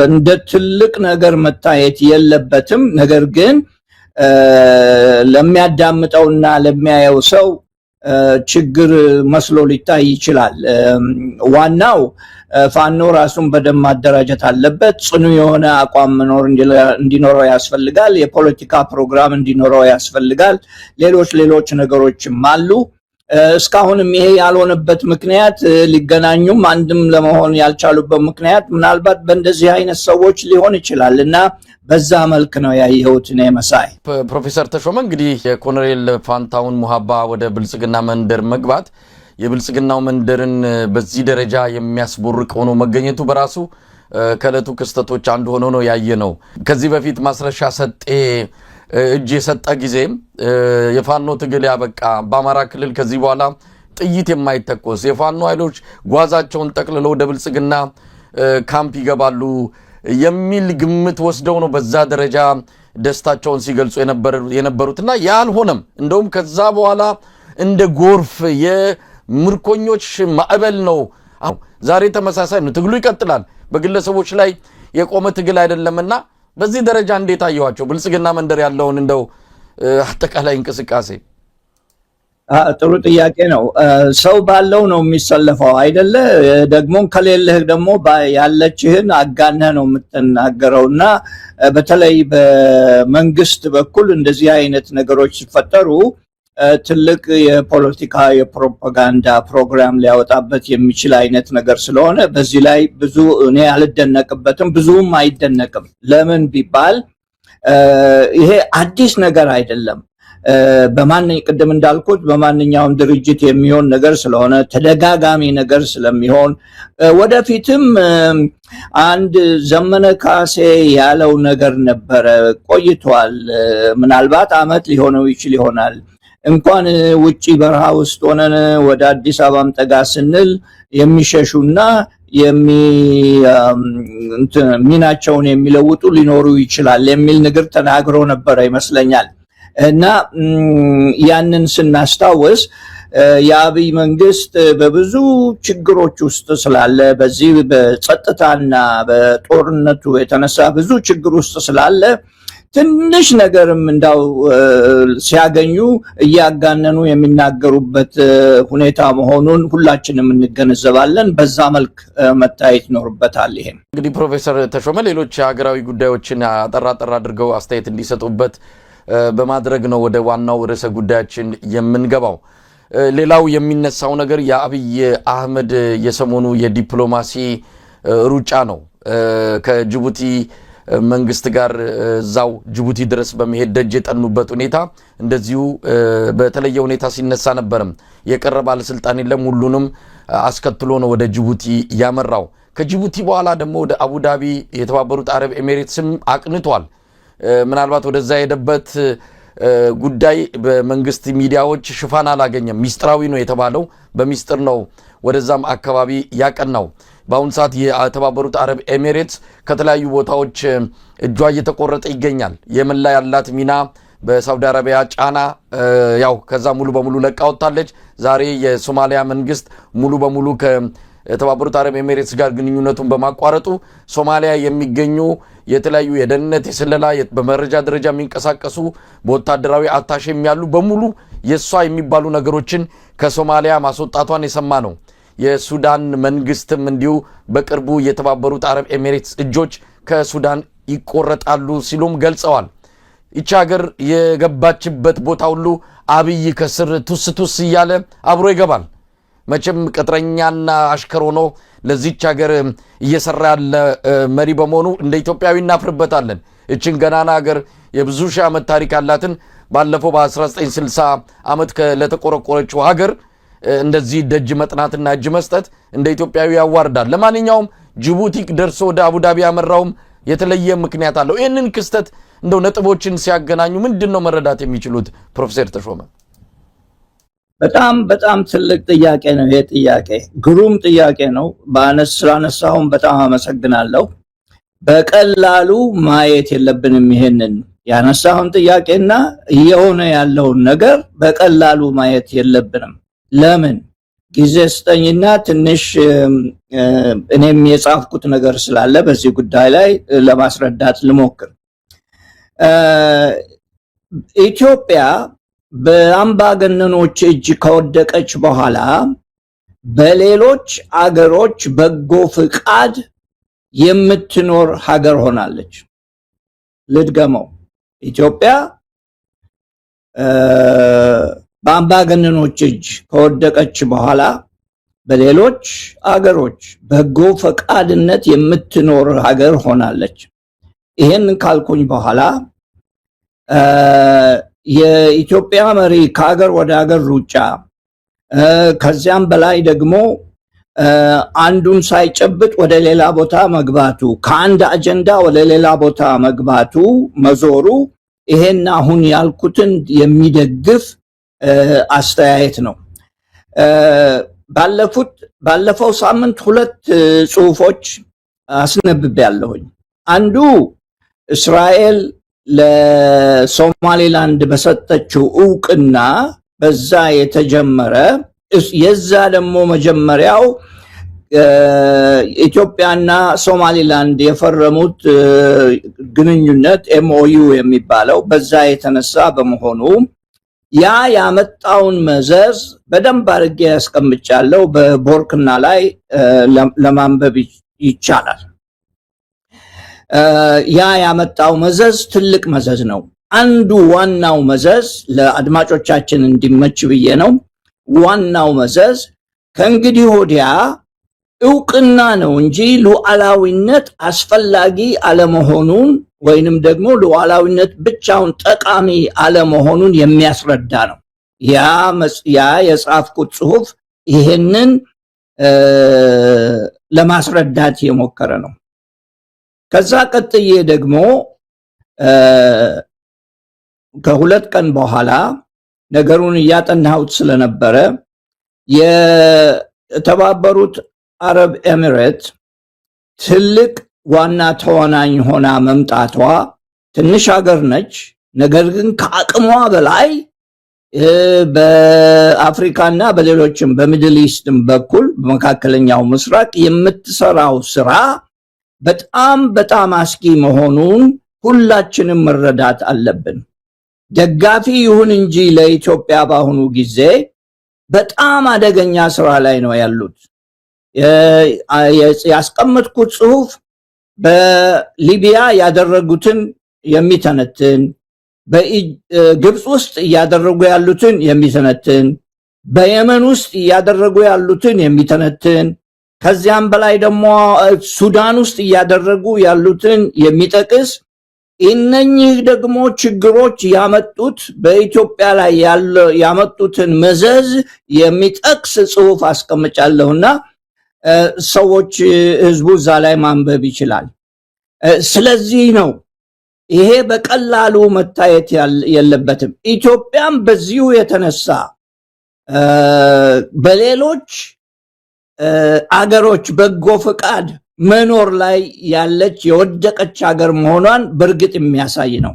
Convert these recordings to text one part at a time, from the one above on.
እንደ ትልቅ ነገር መታየት የለበትም። ነገር ግን ለሚያዳምጠውና ለሚያየው ሰው ችግር መስሎ ሊታይ ይችላል። ዋናው ፋኖ ራሱን በደንብ ማደራጀት አለበት። ጽኑ የሆነ አቋም እንዲኖረው ያስፈልጋል። የፖለቲካ ፕሮግራም እንዲኖረው ያስፈልጋል። ሌሎች ነገሮችም አሉ። እስካሁንም ይሄ ያልሆነበት ምክንያት ሊገናኙም አንድም ለመሆን ያልቻሉበት ምክንያት ምናልባት በእንደዚህ አይነት ሰዎች ሊሆን ይችላል እና በዛ መልክ ነው ያየሁት እኔ መሳይ። ፕሮፌሰር ተሾመ እንግዲህ የኮሎኔል ፋንታውን ሙሃባ ወደ ብልጽግና መንደር መግባት የብልጽግናው መንደርን በዚህ ደረጃ የሚያስቦርቅ ሆኖ መገኘቱ በራሱ ከለቱ ክስተቶች አንዱ ሆኖ ነው ያየነው። ከዚህ በፊት ማስረሻ ሰጤ እጅ የሰጠ ጊዜ የፋኖ ትግል ያበቃ በአማራ ክልል ከዚህ በኋላ ጥይት የማይተኮስ የፋኖ ኃይሎች ጓዛቸውን ጠቅልለው ወደ ብልጽግና ካምፕ ይገባሉ የሚል ግምት ወስደው ነው በዛ ደረጃ ደስታቸውን ሲገልጹ የነበሩትና ያልሆነም እንደውም ከዛ በኋላ እንደ ጎርፍ የምርኮኞች ማዕበል ነው። ዛሬ ተመሳሳይ ነው። ትግሉ ይቀጥላል። በግለሰቦች ላይ የቆመ ትግል አይደለምና በዚህ ደረጃ እንዴት አየዋቸው ብልጽግና መንደር ያለውን እንደው አጠቃላይ እንቅስቃሴ? ጥሩ ጥያቄ ነው። ሰው ባለው ነው የሚሰለፈው አይደለ? ደግሞ ከሌለህ ደግሞ ያለችህን አጋነህ ነው የምትናገረውና በተለይ በመንግስት በኩል እንደዚህ አይነት ነገሮች ሲፈጠሩ ትልቅ የፖለቲካ የፕሮፓጋንዳ ፕሮግራም ሊያወጣበት የሚችል አይነት ነገር ስለሆነ በዚህ ላይ ብዙ እኔ አልደነቅበትም፣ ብዙም አይደነቅም። ለምን ቢባል ይሄ አዲስ ነገር አይደለም። ቅድም እንዳልኩት በማንኛውም ድርጅት የሚሆን ነገር ስለሆነ ተደጋጋሚ ነገር ስለሚሆን ወደፊትም አንድ ዘመነ ካሴ ያለው ነገር ነበረ ቆይቷል። ምናልባት አመት ሊሆነው ይችል ይሆናል። እንኳን ውጪ በረሃ ውስጥ ሆነን ወደ አዲስ አበባም ጠጋ ስንል የሚሸሹና ሚናቸውን የሚለውጡ ሊኖሩ ይችላል የሚል ነገር ተናግሮ ነበረ ይመስለኛል። እና ያንን ስናስታውስ የአብይ መንግስት በብዙ ችግሮች ውስጥ ስላለ በዚህ በጸጥታና በጦርነቱ የተነሳ ብዙ ችግር ውስጥ ስላለ ትንሽ ነገርም እንዳው ሲያገኙ እያጋነኑ የሚናገሩበት ሁኔታ መሆኑን ሁላችንም እንገነዘባለን። በዛ መልክ መታየት ይኖርበታል። ይሄ እንግዲህ ፕሮፌሰር ተሾመ ሌሎች ሀገራዊ ጉዳዮችን አጠራጠር አድርገው አስተያየት እንዲሰጡበት በማድረግ ነው ወደ ዋናው ርዕሰ ጉዳያችን የምንገባው። ሌላው የሚነሳው ነገር የአብይ አህመድ የሰሞኑ የዲፕሎማሲ ሩጫ ነው። ከጅቡቲ መንግስት ጋር ዛው ጅቡቲ ድረስ በመሄድ ደጅ የጠኑበት ሁኔታ እንደዚሁ በተለየ ሁኔታ ሲነሳ ነበርም። የቀረ ባለስልጣን የለም፣ ሁሉንም አስከትሎ ነው ወደ ጅቡቲ ያመራው። ከጅቡቲ በኋላ ደግሞ ወደ አቡዳቢ የተባበሩት አረብ ኤሚሬትስም አቅንቷል። ምናልባት ወደዛ የሄደበት ጉዳይ በመንግስት ሚዲያዎች ሽፋን አላገኘም። ሚስጥራዊ ነው የተባለው በሚስጥር ነው ወደዛም አካባቢ ያቀናው። በአሁን ሰዓት የተባበሩት አረብ ኤሚሬትስ ከተለያዩ ቦታዎች እጇ እየተቆረጠ ይገኛል። የመን ላይ ያላት ሚና በሳውዲ አረቢያ ጫና ያው ከዛ ሙሉ በሙሉ ለቃ ወጣለች። ዛሬ የሶማሊያ መንግስት ሙሉ በሙሉ ከተባበሩት አረብ ኤሚሬትስ ጋር ግንኙነቱን በማቋረጡ ሶማሊያ የሚገኙ የተለያዩ የደህንነት የስለላ በመረጃ ደረጃ የሚንቀሳቀሱ በወታደራዊ አታሼ የሚያሉ በሙሉ የሷ የሚባሉ ነገሮችን ከሶማሊያ ማስወጣቷን የሰማ ነው። የሱዳን መንግስትም እንዲሁ በቅርቡ የተባበሩት አረብ ኤሚሬትስ እጆች ከሱዳን ይቆረጣሉ ሲሉም ገልጸዋል። ይቺ ሀገር የገባችበት ቦታ ሁሉ አብይ ከስር ቱስ እያለ አብሮ ይገባል። መቼም ቅጥረኛና አሽከር ሆኖ ለዚች ሀገር እየሰራ ያለ መሪ በመሆኑ እንደ ኢትዮጵያዊ እናፍርበታለን። እችን ገናና ሀገር የብዙ ሺህ ዓመት ታሪክ ያላትን ባለፈው በ1960 ዓመት ለተቆረቆረችው ሀገር እንደዚህ ደጅ መጥናትና እጅ መስጠት እንደ ኢትዮጵያዊ ያዋርዳል። ለማንኛውም ጅቡቲ ደርሶ ወደ አቡዳቢ ያመራውም የተለየ ምክንያት አለው። ይህንን ክስተት እንደው ነጥቦችን ሲያገናኙ ምንድነው መረዳት የሚችሉት ፕሮፌሰር ተሾመ? በጣም ትልቅ ጥያቄ ነው። ይሄ ጥያቄ ግሩም ጥያቄ ነው። ስላነሳሁም በጣም አመሰግናለሁ። በቀላሉ ማየት የለብንም። ይሄንን ያነሳሁን ጥያቄና እየሆነ ያለውን ነገር በቀላሉ ማየት የለብንም። ለምን ጊዜ ስጠኝና ትንሽ እኔም የጻፍኩት ነገር ስላለ በዚህ ጉዳይ ላይ ለማስረዳት ልሞክር። ኢትዮጵያ በአምባገነኖች እጅ ከወደቀች በኋላ በሌሎች አገሮች በጎ ፍቃድ የምትኖር ሀገር ሆናለች። ልድገመው። ኢትዮጵያ በአምባገነኖች እጅ ከወደቀች በኋላ በሌሎች አገሮች በጎ ፈቃድነት የምትኖር ሀገር ሆናለች። ይሄን ካልኩኝ በኋላ የኢትዮጵያ መሪ ከሀገር ወደ ሀገር ሩጫ ከዚያም በላይ ደግሞ አንዱን ሳይጨብጥ ወደ ሌላ ቦታ መግባቱ፣ ከአንድ አጀንዳ ወደ ሌላ ቦታ መግባቱ መዞሩ ይሄን አሁን ያልኩትን የሚደግፍ አስተያየት ነው። ባለፈው ሳምንት ሁለት ጽሁፎች አስነብቤያለሁኝ። አንዱ እስራኤል ለሶማሌላንድ በሰጠችው ዕውቅና በዛ የተጀመረ የዛ ደግሞ መጀመሪያው ኢትዮጵያና ሶማሌላንድ የፈረሙት ግንኙነት ኤምኦዩ የሚባለው በዛ የተነሳ በመሆኑ ያ ያመጣውን መዘዝ በደንብ አድርጌ ያስቀምጫለሁ። በቦርክና ላይ ለማንበብ ይቻላል። ያ ያመጣው መዘዝ ትልቅ መዘዝ ነው። አንዱ ዋናው መዘዝ ለአድማጮቻችን እንዲመች ብዬ ነው። ዋናው መዘዝ ከእንግዲህ ወዲያ ዕውቅና ነው እንጂ ሉዓላዊነት አስፈላጊ አለመሆኑን ወይንም ደግሞ ሉዓላዊነት ብቻውን ጠቃሚ አለመሆኑን የሚያስረዳ ነው። ያ የጻፍኩት ጽሁፍ ይሄንን ለማስረዳት የሞከረ ነው። ከዛ ቀጥዬ ደግሞ ከሁለት ቀን በኋላ ነገሩን እያጠናሁት ስለነበረ የተባበሩት አረብ ኤሚሬት ትልቅ ዋና ተዋናኝ ሆና መምጣቷ፣ ትንሽ ሀገር ነች፣ ነገር ግን ከአቅሟ በላይ በአፍሪካና በሌሎችም በሚድል ኢስትም በኩል በመካከለኛው ምስራቅ የምትሰራው ስራ በጣም በጣም አስጊ መሆኑን ሁላችንም መረዳት አለብን። ደጋፊ ይሁን እንጂ ለኢትዮጵያ በአሁኑ ጊዜ በጣም አደገኛ ስራ ላይ ነው ያሉት። ያስቀመጥኩት ጽሁፍ በሊቢያ ያደረጉትን የሚተነትን፣ በግብፅ ውስጥ እያደረጉ ያሉትን የሚተነትን፣ በየመን ውስጥ እያደረጉ ያሉትን የሚተነትን፣ ከዚያም በላይ ደግሞ ሱዳን ውስጥ እያደረጉ ያሉትን የሚጠቅስ፣ እነኚህ ደግሞ ችግሮች ያመጡት በኢትዮጵያ ላይ ያመጡትን መዘዝ የሚጠቅስ ጽሁፍ አስቀምጫለሁና ሰዎች ህዝቡ እዛ ላይ ማንበብ ይችላል። ስለዚህ ነው ይሄ በቀላሉ መታየት የለበትም። ኢትዮጵያም በዚሁ የተነሳ በሌሎች አገሮች በጎ ፈቃድ መኖር ላይ ያለች የወደቀች ሀገር መሆኗን በእርግጥ የሚያሳይ ነው።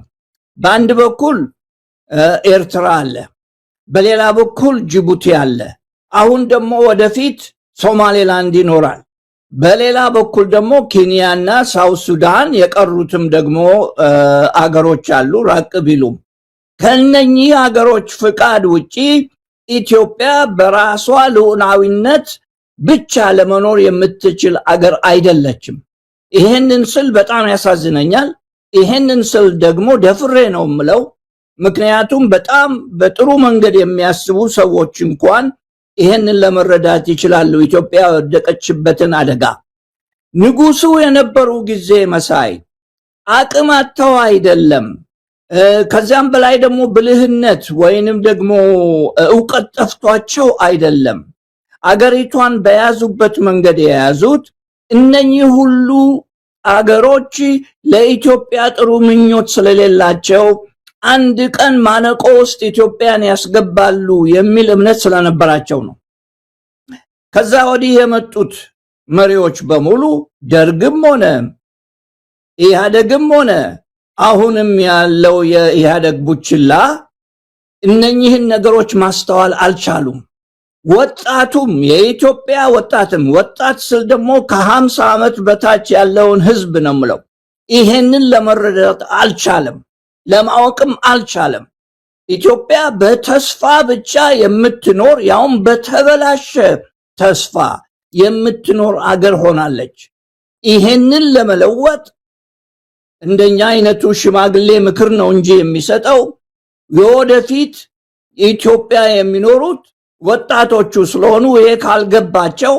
በአንድ በኩል ኤርትራ አለ፣ በሌላ በኩል ጅቡቲ አለ። አሁን ደግሞ ወደፊት ሶማሌላንድ ይኖራል። በሌላ በኩል ደግሞ ኬንያና ሳውት ሱዳን፣ የቀሩትም ደግሞ አገሮች አሉ ራቅ ቢሉም። ከነኚህ አገሮች ፍቃድ ውጪ ኢትዮጵያ በራሷ ልዑላዊነት ብቻ ለመኖር የምትችል አገር አይደለችም። ይሄንን ስል በጣም ያሳዝነኛል። ይሄንን ስል ደግሞ ደፍሬ ነው የምለው። ምክንያቱም በጣም በጥሩ መንገድ የሚያስቡ ሰዎች እንኳን ይሄንን ለመረዳት ይችላሉ። ኢትዮጵያ ወደቀችበትን አደጋ ንጉሱ የነበሩ ጊዜ መሳይ አቅም አጥተው አይደለም፣ ከዚያም በላይ ደግሞ ብልህነት ወይንም ደግሞ ዕውቀት ጠፍቷቸው አይደለም። አገሪቷን በያዙበት መንገድ የያዙት እነኚህ ሁሉ አገሮች ለኢትዮጵያ ጥሩ ምኞት ስለሌላቸው አንድ ቀን ማነቆ ውስጥ ኢትዮጵያን ያስገባሉ የሚል እምነት ስለነበራቸው ነው። ከዛ ወዲህ የመጡት መሪዎች በሙሉ ደርግም ሆነ ኢህአደግም ሆነ አሁንም ያለው የኢህአደግ ቡችላ እነኚህን ነገሮች ማስተዋል አልቻሉም። ወጣቱም የኢትዮጵያ ወጣትም ወጣት ስል ደግሞ ከ50 ዓመት በታች ያለውን ህዝብ ነው የምለው ይሄንን ለመረዳት አልቻለም ለማወቅም አልቻለም ኢትዮጵያ በተስፋ ብቻ የምትኖር ያውም በተበላሸ ተስፋ የምትኖር አገር ሆናለች ይሄንን ለመለወጥ እንደኛ አይነቱ ሽማግሌ ምክር ነው እንጂ የሚሰጠው የወደፊት ኢትዮጵያ የሚኖሩት ወጣቶቹ ስለሆኑ ይሄ ካልገባቸው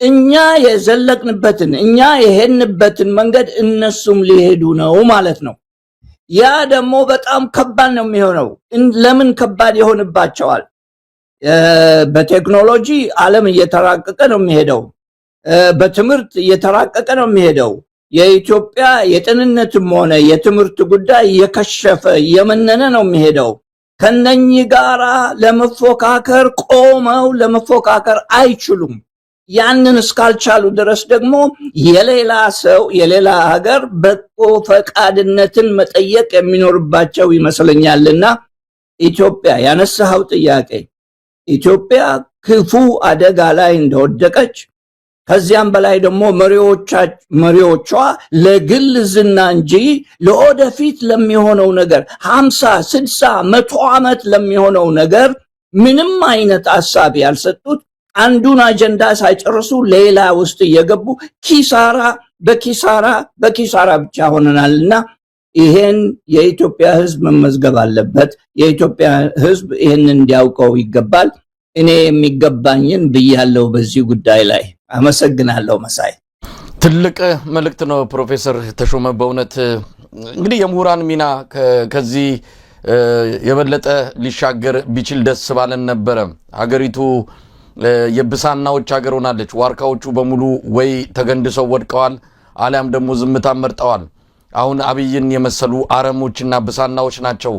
እኛ የዘለቅንበትን እኛ የሄድንበትን መንገድ እነሱም ሊሄዱ ነው ማለት ነው ያ ደግሞ በጣም ከባድ ነው የሚሆነው ለምን ከባድ ይሆንባቸዋል በቴክኖሎጂ ዓለም እየተራቀቀ ነው የሚሄደው በትምህርት እየተራቀቀ ነው የሚሄደው የኢትዮጵያ የጤንነትም ሆነ የትምህርት ጉዳይ የከሸፈ የመነነ ነው የሚሄደው ከነኚህ ጋራ ለመፎካከር ቆመው ለመፎካከር አይችሉም ያንን እስካልቻሉ ድረስ ደግሞ የሌላ ሰው የሌላ ሀገር በቆ ፈቃድነትን መጠየቅ የሚኖርባቸው ይመስለኛልና ኢትዮጵያ ያነሳው ጥያቄ ኢትዮጵያ ክፉ አደጋ ላይ እንደወደቀች ከዚያም በላይ ደግሞ መሪዎቿ ለግል ዝና እንጂ ለወደፊት ለሚሆነው ነገር 50 60 100 ዓመት ለሚሆነው ነገር ምንም አይነት ሐሳብ ያልሰጡት አንዱን አጀንዳ ሳይጨርሱ ሌላ ውስጥ እየገቡ በኪሳራ ብቻ ሆነናልና ይሄን የኢትዮጵያ ህዝብ መመዝገብ አለበት የኢትዮጵያ ህዝብ ይሄን እንዲያውቀው ይገባል እኔ የሚገባኝን ብያለሁ በዚህ ጉዳይ ላይ አመሰግናለሁ መሳይ ትልቅ መልእክት ነው ፕሮፌሰር ተሾመ በእውነት እንግዲህ የምሁራን ሚና ከዚህ የበለጠ ሊሻገር ቢችል ደስ ባለን ነበር ሀገሪቱ የብሳናዎች ሀገር ሆናለች ዋርካዎቹ በሙሉ ወይ ተገንድሰው ወድቀዋል አሊያም ደግሞ ዝምታ መርጠዋል አሁን አብይን የመሰሉ አረሞችና ብሳናዎች ናቸው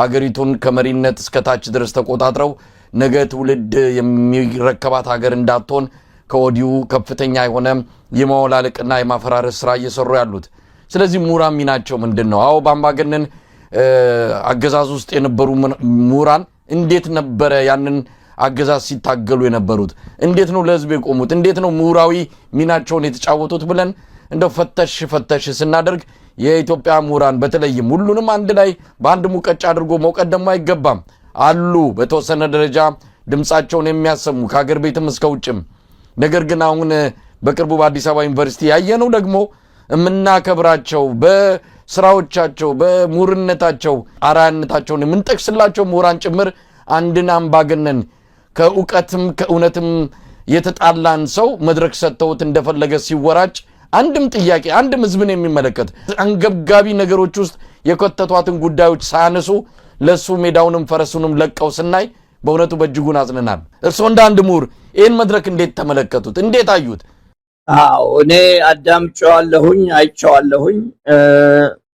ሀገሪቱን ከመሪነት እስከ ታች ድረስ ተቆጣጥረው ነገ ትውልድ የሚረከባት ሀገር እንዳትሆን ከወዲሁ ከፍተኛ የሆነ የማወላለቅና የማፈራረስ ስራ እየሰሩ ያሉት ስለዚህ ምሁራን ሚናቸው ምንድነው አው ባምባገነን አገዛዝ ውስጥ የነበሩ ምሁራን እንዴት ነበር ያንን አገዛዝ ሲታገሉ የነበሩት እንዴት ነው ለህዝብ የቆሙት እንዴት ነው ምሁራዊ ሚናቸውን የተጫወቱት ብለን እንደው ፈተሽ ስናደርግ የኢትዮጵያ ምሁራን በተለይም ሁሉንም አንድ ላይ በአንድ ሙቀጫ አድርጎ መውቀደም አይገባም አሉ በተወሰነ ደረጃ ድምጻቸውን የሚያሰሙ ከሀገር ቤትም እስከ ውጭም ነገር ግን አሁን በቅርቡ በአዲስ አበባ ዩኒቨርሲቲ ያየነው ደግሞ የምናከብራቸው በስራዎቻቸው በምሁርነታቸው አራያነታቸውን የምንጠቅስላቸው ምሁራን ጭምር አንድን አምባገነን ከእውቀትም ከእውነትም የተጣላን ሰው መድረክ ሰጥተውት እንደፈለገ ሲወራጭ አንድም ጥያቄ አንድም ህዝብን የሚመለከት አንገብጋቢ ነገሮች ውስጥ የከተቷትን ጉዳዮች ሳያነሱ ለሱ ሜዳውንም ፈረሱንም ለቀው ስናይ በእውነቱ በእጅጉን አዝነናል እርስዎ እንደ አንድ ምሁር ይህን መድረክ እንዴት ተመለከቱት እንዴት አዩት አዎ እኔ አዳምጨዋለሁኝ አይቼዋለሁኝ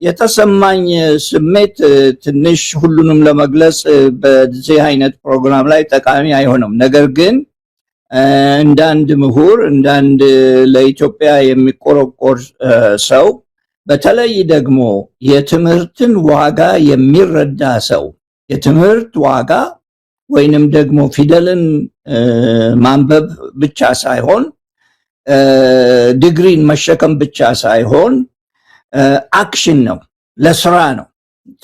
የተሰማኝ ስሜት ትንሽ ሁሉንም ለመግለጽ በዚህ አይነት ፕሮግራም ላይ ጠቃሚ አይሆንም ነገር ግን እንዳንድ ምሁር እንዳንድ ለኢትዮጵያ የሚቆረቆር ሰው በተለይ ደግሞ የትምህርትን ዋጋ የሚረዳ ሰው የትምህርት ዋጋ ወይንም ደግሞ ፊደልን ማንበብ ብቻ ሳይሆን ዲግሪን መሸከም ብቻ ሳይሆን አክሽን ነው ለስራ ነው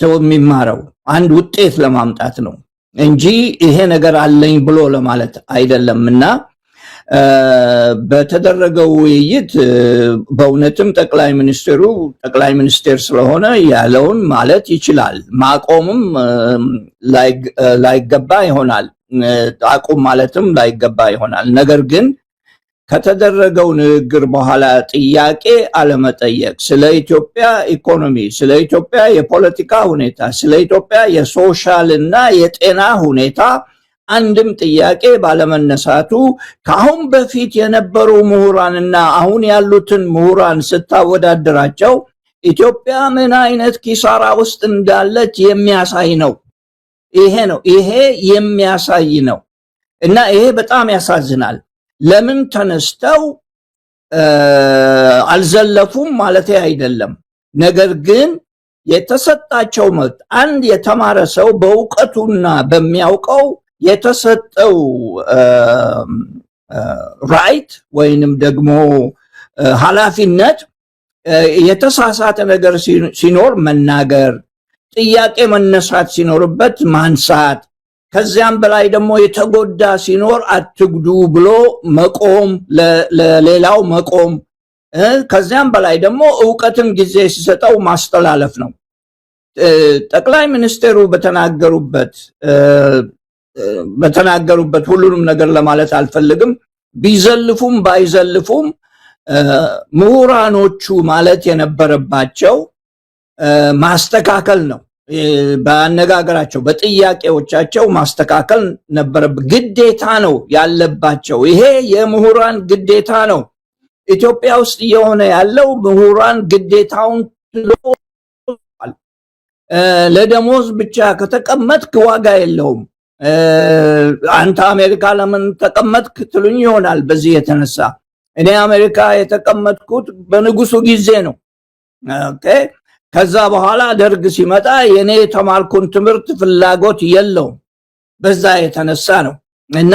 ሰው የሚማረው አንድ ውጤት ለማምጣት ነው እንጂ ይሄ ነገር አለኝ ብሎ ለማለት አይደለምና በተደረገው ውይይት በእውነትም ጠቅላይ ሚኒስትር ስለሆነ ያለውን ማለት ይችላል ማቆምም ላይገባ ይሆናል አቁም ማለትም ላይገባ ይሆናል ነገር ግን ከተደረገው ንግግር በኋላ ጥያቄ አለመጠየቅ ስለ ኢትዮጵያ ኢኮኖሚ ስለ ኢትዮጵያ የፖለቲካ ሁኔታ ስለ ኢትዮጵያ የሶሻልና የጤና ሁኔታ አንድም ጥያቄ ባለመነሳቱ ካሁን በፊት የነበሩ ምሁራንና አሁን ያሉትን ምሁራን ስታወዳደራቸው ኢትዮጵያ ምን አይነት ኪሳራ ውስጥ እንዳለች የሚያሳይ ነው ይሄ የሚያሳይ ነው እና ይሄ በጣም ያሳዝናል ለምን ተነስተው አልዘለፉም ማለት አይደለም ነገር ግን የተሰጣቸው መብት አንድ የተማረ ሰው በእውቀቱና በሚያውቀው የተሰጠው ራይት ወይንም ደግሞ ኃላፊነት የተሳሳተ ነገር ሲኖር መናገር፣ ጥያቄ መነሳት ሲኖርበት ማንሳት፣ ከዚያም በላይ ደግሞ የተጎዳ ሲኖር አትጉዱ ብሎ መቆም፣ ለሌላው መቆም፣ ከዚያም በላይ ደግሞ ዕውቀትም ጊዜ ሲሰጠው ማስተላለፍ ነው። ጠቅላይ ሚኒስቴሩ በተናገሩበት ሁሉንም ነገር ለማለት አልፈልግም፣ ቢዘልፉም ባይዘልፉም ምሁራኖቹ ማለት የነበረባቸው ማስተካከል ነው። በአነጋገራቸው በጥያቄዎቻቸው ማስተካከል ነበረበት፣ ግዴታ ነው ያለባቸው። ይሄ የምሁራን ግዴታ ነው። ኢትዮጵያ ውስጥ እየሆነ ያለው ምሁራን ግዴታውን ለደሞዝ ብቻ ከተቀመጥክ ዋጋ የለውም። አንተ አሜሪካ ለምን ተቀመጥክ ትሉኝ ይሆናል። በዚህ የተነሳ እኔ አሜሪካ የተቀመጥኩት በንጉሱ ጊዜ ነው። ኦኬ፣ ከዛ በኋላ ደርግ ሲመጣ የኔ የተማርኩን ትምህርት ፍላጎት የለውም። በዛ የተነሳ ነው እና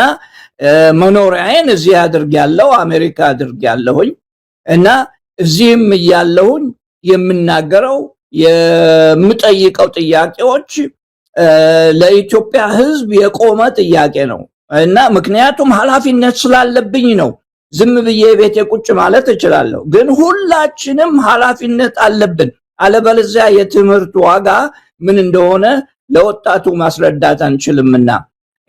መኖሪያዬን እዚህ አድርጌያለሁ፣ አሜሪካ አድርጌያለሁኝ እና እዚህም እያለሁኝ የምናገረው የምጠይቀው ጥያቄዎች ለኢትዮጵያ ሕዝብ የቆመ ጥያቄ ነው እና ምክንያቱም ኃላፊነት ስላለብኝ ነው። ዝም ብዬ ቤቴ ቁጭ ማለት እችላለሁ፣ ግን ሁላችንም ኃላፊነት አለብን። አለበለዚያ የትምህርት ዋጋ ምን እንደሆነ ለወጣቱ ማስረዳት አንችልምና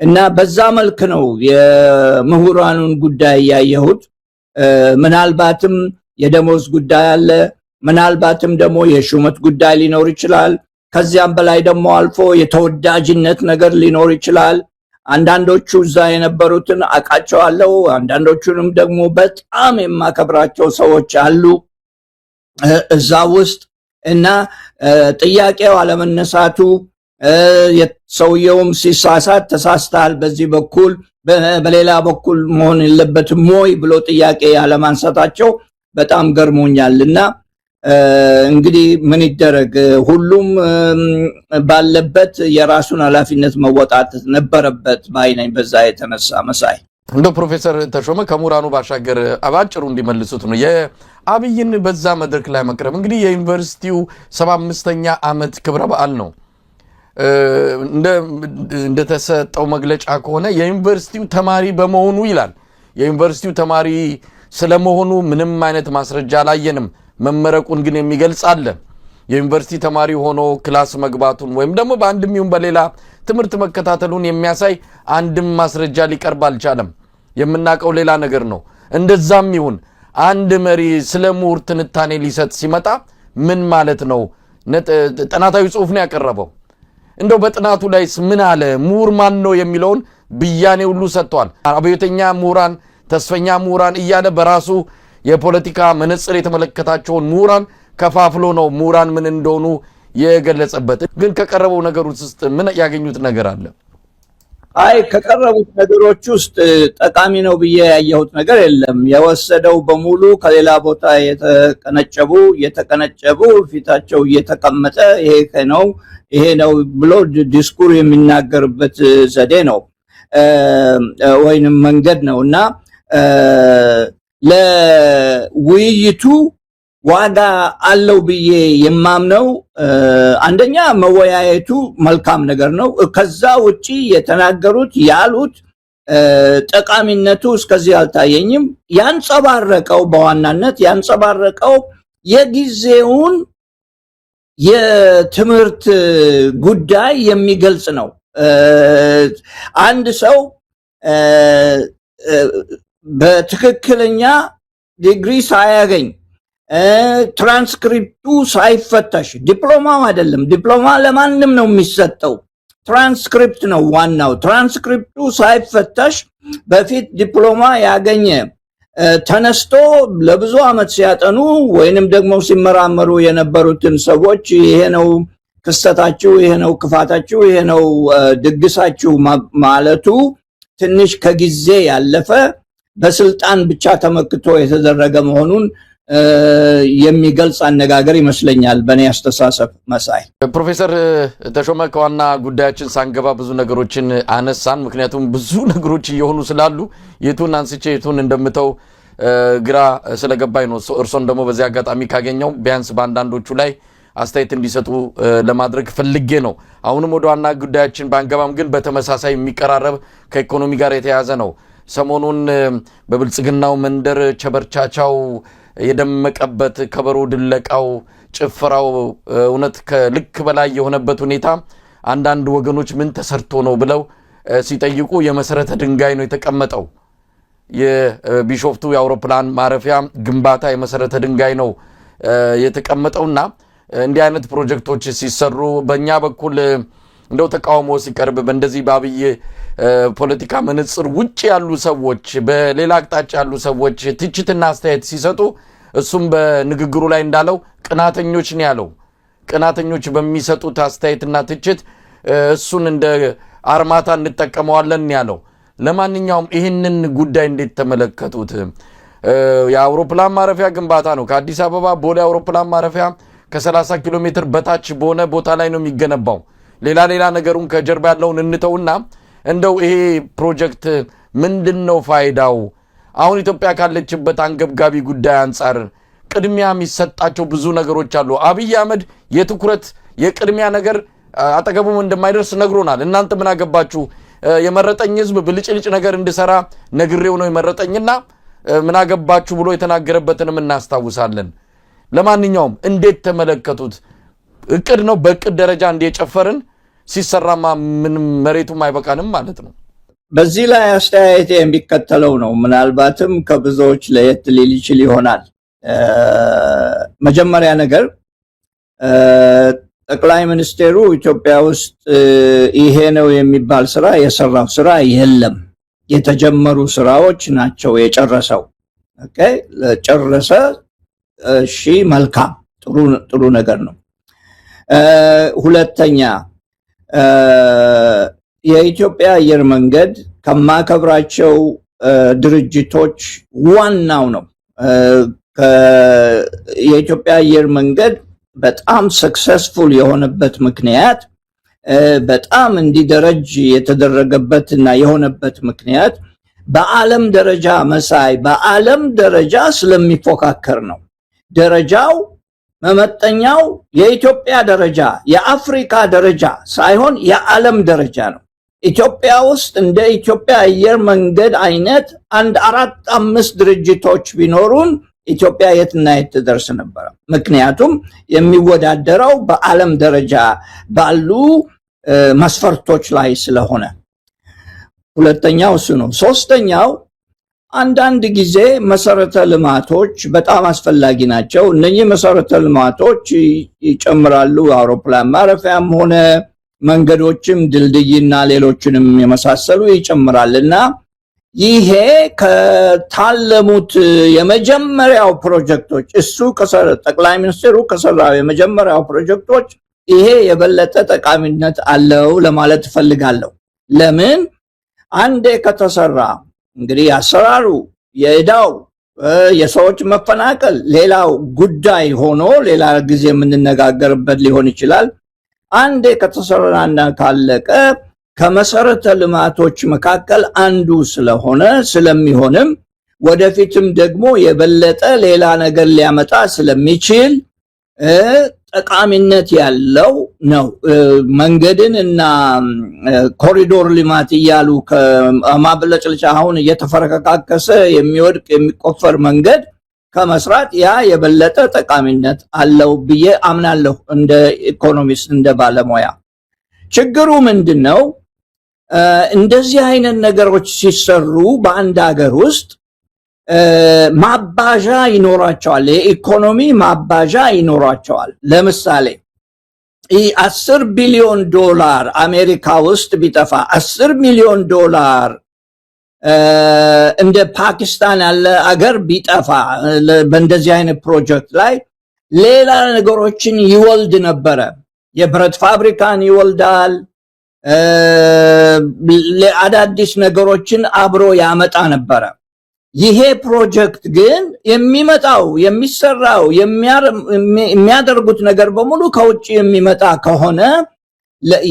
እና በዛ መልክ ነው የምሁራኑን ጉዳይ ያየሁት። ምናልባትም የደሞዝ ጉዳይ አለ፣ ምናልባትም ደግሞ የሹመት ጉዳይ ሊኖር ይችላል። ከዚያም በላይ ደግሞ አልፎ የተወዳጅነት ነገር ሊኖር ይችላል። አንዳንዶቹ እዛ የነበሩትን አውቃቸዋለሁ፣ አንዳንዶቹንም ደግሞ በጣም የማከብራቸው ሰዎች አሉ እዛ ውስጥ እና ጥያቄው አለመነሳቱ፣ ሰውየውም ሲሳሳት ተሳስተሃል በዚህ በኩል በሌላ በኩል መሆን የለበትም ወይ ብሎ ጥያቄ ያለማንሳታቸው በጣም ገርሞኛልና እንግዲህ ምን ይደረግ፣ ሁሉም ባለበት የራሱን ኃላፊነት መወጣት ነበረበት ባይነኝ። በዛ የተነሳ መሳይ እንደው ፕሮፌሰር ተሾመ ከምሁራኑ ባሻገር አባጭሩ እንዲመልሱት ነው የአብይን በዛ መድረክ ላይ መቅረብ። እንግዲህ የዩኒቨርሲቲው 75ኛ ዓመት ክብረ በዓል ነው። እንደተሰጠው መግለጫ ከሆነ የዩኒቨርሲቲው ተማሪ በመሆኑ ይላል። የዩኒቨርሲቲው ተማሪ ስለመሆኑ ምንም አይነት ማስረጃ አላየንም። መመረቁን ግን የሚገልጽ አለ። የዩኒቨርሲቲ ተማሪ ሆኖ ክላስ መግባቱን ወይም ደግሞ በአንድም ይሁን በሌላ ትምህርት መከታተሉን የሚያሳይ አንድም ማስረጃ ሊቀርብ አልቻለም። የምናውቀው ሌላ ነገር ነው። እንደዛም ይሁን አንድ መሪ ስለ ምሁር ትንታኔ ሊሰጥ ሲመጣ ምን ማለት ነው? ጥናታዊ ጽሑፍ ነው ያቀረበው። እንደው በጥናቱ ላይስ ምን አለ? ምሁር ማን ነው የሚለውን ብያኔ ሁሉ ሰጥቷል። አብዮተኛ ምሁራን፣ ተስፈኛ ምሁራን እያለ በራሱ የፖለቲካ መነጽር የተመለከታቸውን ምሁራን ከፋፍሎ ነው ምሁራን ምን እንደሆኑ የገለጸበት። ግን ከቀረበው ነገር ውስጥ ምን ያገኙት ነገር አለ? አይ ከቀረቡት ነገሮች ውስጥ ጠቃሚ ነው ብዬ ያየሁት ነገር የለም። የወሰደው በሙሉ ከሌላ ቦታ የተቀነጨቡ ፊታቸው እየተቀመጠ ይሄ ነው ብሎ ዲስኩር የሚናገርበት ዘዴ ነው ወይንም መንገድ ነው እና ለውይይቱ ዋጋ አለው ብዬ የማምነው አንደኛ መወያየቱ መልካም ነገር ነው። ከዛ ውጪ የተናገሩት ያሉት ጠቃሚነቱ እስከዚህ አልታየኝም። ያንጸባረቀው በዋናነት ያንጸባረቀው የጊዜውን የትምህርት ጉዳይ የሚገልጽ ነው። አንድ ሰው በትክክለኛ ዲግሪ ሳያገኝ ትራንስክሪፕቱ ሳይፈተሽ ዲፕሎማው አይደለም፣ ዲፕሎማ ለማንም ነው የሚሰጠው፣ ትራንስክሪፕት ነው ዋናው። ትራንስክሪፕቱ ሳይፈተሽ በፊት ዲፕሎማ ያገኘ ተነስቶ ለብዙ ዓመት ሲያጠኑ ወይንም ደግሞ ሲመራመሩ የነበሩትን ሰዎች ይሄ ነው ክስተታችሁ፣ ይሄ ነው ክፋታችሁ፣ ይሄ ነው ድግሳችሁ ማለቱ ትንሽ ከጊዜ ያለፈ በስልጣን ብቻ ተመክቶ የተደረገ መሆኑን የሚገልጽ አነጋገር ይመስለኛል በእኔ አስተሳሰብ። መሳይ ፕሮፌሰር ተሾመ ከዋና ጉዳያችን ሳንገባ ብዙ ነገሮችን አነሳን። ምክንያቱም ብዙ ነገሮች እየሆኑ ስላሉ የቱን አንስቼ የቱን እንደምተው ግራ ስለገባኝ ነው። እርሶን ደግሞ በዚህ አጋጣሚ ካገኘው ቢያንስ በአንዳንዶቹ ላይ አስተያየት እንዲሰጡ ለማድረግ ፈልጌ ነው። አሁንም ወደ ዋና ጉዳያችን ባንገባም ግን በተመሳሳይ የሚቀራረብ ከኢኮኖሚ ጋር የተያያዘ ነው። ሰሞኑን በብልጽግናው መንደር ቸበርቻቻው የደመቀበት ከበሮ ድለቃው ጭፈራው እውነት ከልክ በላይ የሆነበት ሁኔታ አንዳንድ ወገኖች ምን ተሰርቶ ነው ብለው ሲጠይቁ የመሰረተ ድንጋይ ነው የተቀመጠው። የቢሾፍቱ የአውሮፕላን ማረፊያ ግንባታ የመሰረተ ድንጋይ ነው የተቀመጠውና እንዲህ አይነት ፕሮጀክቶች ሲሰሩ በእኛ በኩል እንደው ተቃውሞ ሲቀርብ በእንደዚህ ባብይ ፖለቲካ መነጽር ውጪ ያሉ ሰዎች በሌላ አቅጣጫ ያሉ ሰዎች ትችትና አስተያየት ሲሰጡ እሱም በንግግሩ ላይ እንዳለው ቅናተኞች ነው ያለው። ቅናተኞች በሚሰጡት አስተያየትና ትችት እሱን እንደ አርማታ እንጠቀመዋለን ያለው። ለማንኛውም ይህንን ጉዳይ እንዴት ተመለከቱት? የአውሮፕላን ማረፊያ ግንባታ ነው። ከአዲስ አበባ ቦሌ አውሮፕላን ማረፊያ ከ30 ኪሎ ሜትር በታች በሆነ ቦታ ላይ ነው የሚገነባው። ሌላ ነገሩን ከጀርባ ያለውን እንተውና እንደው ይሄ ፕሮጀክት ምንድነው ፋይዳው? አሁን ኢትዮጵያ ካለችበት አንገብጋቢ ጉዳይ አንፃር ቅድሚያ የሚሰጣቸው ብዙ ነገሮች አሉ። አብይ አህመድ የትኩረት የቅድሚያ ነገር አጠገቡም እንደማይደርስ ነግሮናል። እናንተ ምን አገባችሁ? የመረጠኝ ህዝብ ብልጭልጭ ነገር እንድሰራ ነግሬው ነው የመረጠኝና ምን አገባችሁ ብሎ የተናገረበትንም እናስታውሳለን። ለማንኛውም እንዴት ተመለከቱት? እቅድ ነው። በእቅድ ደረጃ እንደጨፈርን ሲሰራማ ምን መሬቱም አይበቃንም ማለት ነው። በዚህ ላይ አስተያየት የሚከተለው ነው። ምናልባትም ከብዙዎች ለየት ሊል ይችል ይሆናል። መጀመሪያ ነገር ጠቅላይ ሚኒስቴሩ ኢትዮጵያ ውስጥ ይሄ ነው የሚባል ስራ የሰራው ስራ የለም። የተጀመሩ ስራዎች ናቸው የጨረሰው። ኦኬ ጨረሰ። እሺ መልካም፣ ጥሩ ነገር ነው። ሁለተኛ የኢትዮጵያ አየር መንገድ ከማከብራቸው ድርጅቶች ዋናው ነው። የኢትዮጵያ አየር መንገድ በጣም ሰክሰስፉል የሆነበት ምክንያት በጣም እንዲደረጅ የተደረገበትና የሆነበት ምክንያት በዓለም ደረጃ መሳይ በዓለም ደረጃ ስለሚፎካከር ነው። ደረጃው መመጠኛው የኢትዮጵያ ደረጃ የአፍሪካ ደረጃ ሳይሆን የዓለም ደረጃ ነው። ኢትዮጵያ ውስጥ እንደ ኢትዮጵያ አየር መንገድ አይነት 4-5 ድርጅቶች ቢኖሩን ኢትዮጵያ የትና የት ትደርስ ነበር። ምክንያቱም የሚወዳደረው በዓለም ደረጃ ባሉ መስፈርቶች ላይ ስለሆነ። ሁለተኛው እሱ ነው። ሶስተኛው አንዳንድ ጊዜ መሰረተ ልማቶች በጣም አስፈላጊ ናቸው። እነኚህ መሰረተ ልማቶች ይጨምራሉ። አውሮፕላን ማረፊያም ሆነ መንገዶችም ድልድይና ሌሎችንም የመሳሰሉ ይጨምራልና ይሄ ከታለሙት የመጀመሪያው ፕሮጀክቶች እሱ ጠቅላይ ሚኒስትሩ ከሰራው የመጀመሪያው ፕሮጀክቶች ይሄ የበለጠ ጠቃሚነት አለው ለማለት ፈልጋለሁ። ለምን አንዴ ከተሰራ እንግዲህ አሰራሩ የዕዳው የሰዎች መፈናቀል ሌላው ጉዳይ ሆኖ ሌላ ጊዜ የምንነጋገርበት ሊሆን ይችላል። አንዴ ከተሰራና ካለቀ ከመሰረተ ልማቶች መካከል አንዱ ስለሚሆንም ወደፊትም ደግሞ የበለጠ ሌላ ነገር ሊያመጣ ስለሚችል ጠቃሚነት ያለው ነው። መንገድን እና ኮሪዶር ልማት እያሉ ከማብለጭልጫ አሁን እየተፈረካከሰ የሚወድቅ የሚቆፈር መንገድ ከመስራት ያ የበለጠ ጠቃሚነት አለው ብዬ አምናለሁ እንደ ኢኮኖሚስት እንደ ባለሙያ። ችግሩ ምንድነው? እንደዚህ አይነት ነገሮች ሲሰሩ በአንድ ሀገር ውስጥ ማባዣ ይኖራቸዋል። የኢኮኖሚ ማባዣ ይኖራቸዋል። ለምሳሌ 10 ቢሊዮን ዶላር አሜሪካ ውስጥ ቢጠፋ 10 ሚሊዮን ዶላር እንደ ፓኪስታን ያለ አገር ቢጠፋ በእንደዚህ አይነት ፕሮጀክት ላይ ሌላ ነገሮችን ይወልድ ነበረ። የብረት ፋብሪካን ይወልዳል። አዳዲስ ነገሮችን አብሮ ያመጣ ነበረ። ይሄ ፕሮጀክት ግን የሚመጣው የሚሰራው የሚያደርጉት ነገር በሙሉ ከውጭ የሚመጣ ከሆነ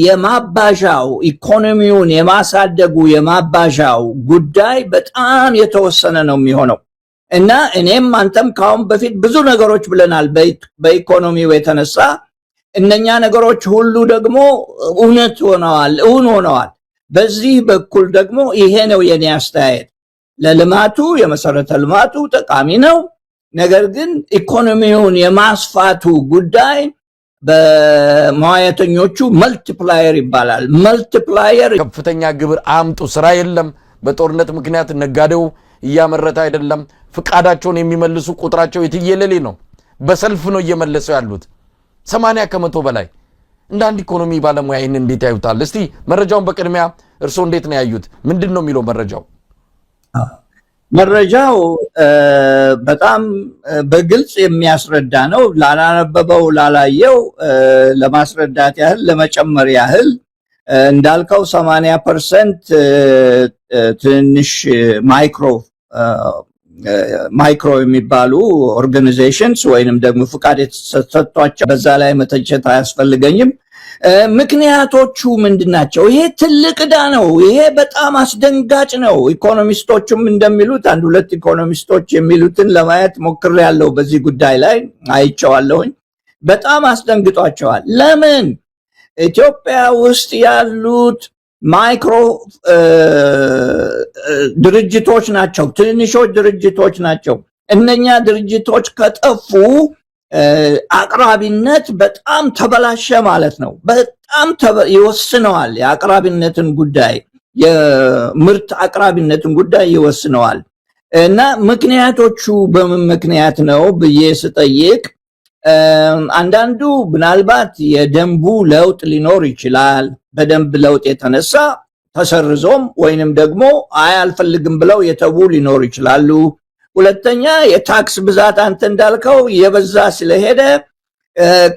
የማባዣው ኢኮኖሚውን የማሳደጉ የማባዣው ጉዳይ በጣም የተወሰነ ነው የሚሆነው እና እኔም አንተም ካሁን በፊት ብዙ ነገሮች ብለናል በኢኮኖሚው የተነሳ እነኛ ነገሮች ሁሉ ደግሞ እውነት ሆነዋል። በዚህ በኩል ደግሞ ይሄ ነው የኔ አስተያየት። ለልማቱ የመሰረተ ልማቱ ጠቃሚ ነው። ነገር ግን ኢኮኖሚውን የማስፋቱ ጉዳይ በሙያተኞቹ መልቲፕላየር ይባላል። መልቲፕላየር ከፍተኛ ግብር አምጡ፣ ስራ የለም፣ በጦርነት ምክንያት ነጋዴው እያመረተ አይደለም፣ ፍቃዳቸውን የሚመልሱ ቁጥራቸው የትየለሌ ነው። በሰልፍ ነው እየመለሰው ያሉት 80% በላይ። እንደ አንድ ኢኮኖሚ ባለሙያ ይህን እንዴት ያዩታል? እስቲ መረጃውን በቅድሚያ እርስዎ እንዴት ነው ያዩት? ምንድን ነው የሚለው መረጃው? መረጃው በጣም በግልጽ የሚያስረዳ ነው። ላላነበበው ላላየው ለማስረዳት ያህል ለመጨመር ያህል እንዳልከው 80% ትንሽ ማይክሮ የሚባሉ ኦርጋናይዜሽንስ ወይንም ደግሞ ፍቃድ የተሰጥቷቸው በዛ ላይ መተቸት አያስፈልገኝም። ምክንያቶቹ ምንድናቸው? ይሄ ትልቅ ዕዳ ነው። ይሄ በጣም አስደንጋጭ ነው። ኢኮኖሚስቶቹም እንደሚሉት አንድ ሁለት ኢኮኖሚስቶች የሚሉትን ለማየት ሞክሬያለሁ። በዚህ ጉዳይ ላይ አይቼዋለሁኝ። በጣም አስደንግጧቸዋል። ለምን? ኢትዮጵያ ውስጥ ያሉት ማይክሮ ድርጅቶች ናቸው፣ ትንንሾች ድርጅቶች ናቸው። እነኛ ድርጅቶች ከጠፉ አቅራቢነት በጣም ተበላሸ ማለት ነው። በጣም ይወስነዋል። የአቅራቢነትን ጉዳይ የምርት አቅራቢነትን ጉዳይ ይወስነዋል። እና ምክንያቶቹ በምን ምክንያት ነው ብዬ ስጠይቅ አንዳንዱ ምናልባት የደንቡ ለውጥ ሊኖር ይችላል። በደንብ ለውጥ የተነሳ ተሰርዞም ወይንም ደግሞ አልፈልግም ብለው የተቡ ሊኖር ይችላሉ። ሁለተኛ የታክስ ብዛት አንተ እንዳልከው የበዛ ስለሄደ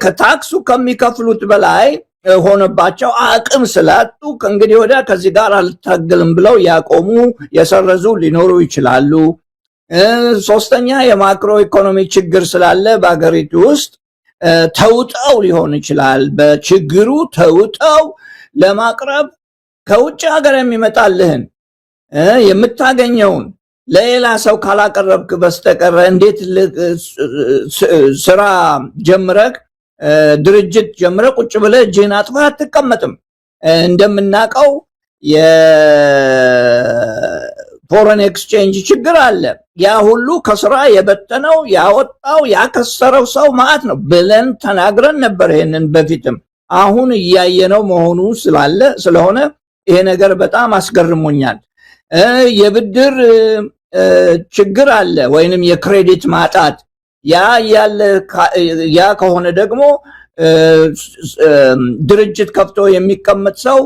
ከታክሱ ከሚከፍሉት በላይ ሆነባቸው አቅም ስላጡ ከእንግዲህ ወዲያ ከዚህ ጋር አልታገልም ብለው ያቆሙ የሰረዙ ሊኖሩ ይችላሉ። ሶስተኛ የማክሮ ኢኮኖሚ ችግር ስላለ በአገሪቱ ውስጥ ተውጠው ሊሆን ይችላል። በችግሩ ተውጠው ለማቅረብ ከውጭ ሀገር የሚመጣልህን የምታገኘውን ለሌላ ሰው ካላቀረብክ በስተቀር እንዴት ስራ ጀምረክ ድርጅት ጀምረ ቁጭ ብለ እጅህን አጥፈህ አትቀመጥም። እንደምናውቀው የፎሬን ኤክስቼንጅ ችግር አለ። ያ ሁሉ ከስራ የበተነው ያወጣው ያከሰረው ሰው ማለት ነው ብለን ተናግረን ነበር። ይሄንን በፊትም አሁን እያየነው መሆኑ ስለሆነ ይሄ ነገር በጣም አስገርሞኛል። የብድር ችግር አለ ወይንም የክሬዲት ማጣት ያ ከሆነ ደግሞ ድርጅት ከፍቶ የሚቀመጥ ሰው